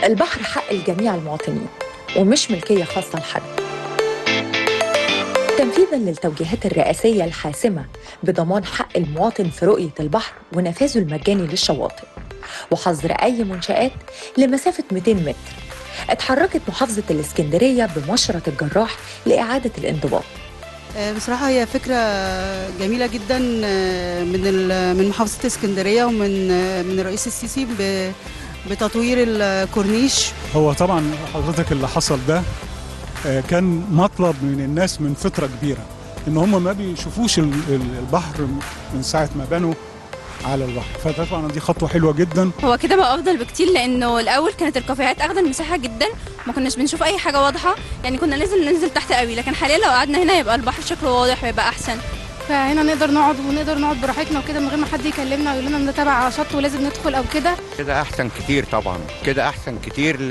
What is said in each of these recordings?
البحر حق لجميع المواطنين ومش ملكية خاصة لحد. تنفيذاً للتوجيهات الرئاسية الحاسمة بضمان حق المواطن في رؤية البحر ونفاذه المجاني للشواطئ وحظر أي منشآت لمسافة 200 متر، اتحركت محافظة الإسكندرية بمشرط الجراح لإعادة الانضباط. بصراحة هي فكرة جميلة جدا من محافظة اسكندرية ومن الرئيس السيسي بتطوير الكورنيش. هو طبعا حضرتك اللي حصل ده كان مطلب من الناس من فترة كبيرة، ان هم ما بيشوفوش البحر من ساعة ما بنوا على البحر، فطبعا دي خطوة حلوة جدا. هو كده بقى افضل بكتير، لانه الاول كانت الكافيهات اخده المساحة جدا، ما كناش بنشوف اي حاجة واضحة، يعني كنا لازم ننزل تحت قوي، لكن حاليا لو قعدنا هنا يبقى البحر شكله واضح ويبقى احسن. فهنا نقدر نقعد براحتنا وكده من غير ما حد يكلمنا ويقول لنا ان ده تبع شط ولازم ندخل او كده. كده احسن كتير، طبعا كده احسن كتير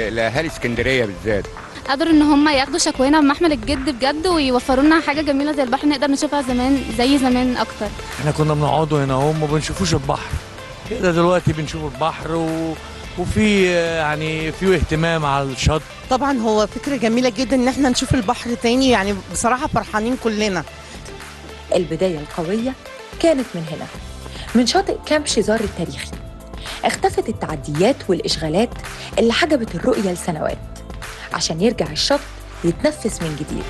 لاهالي اسكندريه بالذات. قدروا ان هم ياخدوا شكوينا بمحمل الجد بجد ويوفروا لنا حاجه جميله زي البحر نقدر نشوفها زي زمان اكتر. احنا كنا بنقعدوا هنا وما بنشوفوش البحر، كده دلوقتي بنشوف البحر وفي يعني في اهتمام على الشط. طبعا هو فكره جميله جدا ان احنا نشوف البحر تاني، يعني بصراحه فرحانين كلنا. البداية القوية كانت من هنا، من شاطئ كامب شيزار التاريخي. اختفت التعديات والإشغالات اللي حجبت الرؤية لسنوات عشان يرجع الشط يتنفس من جديد.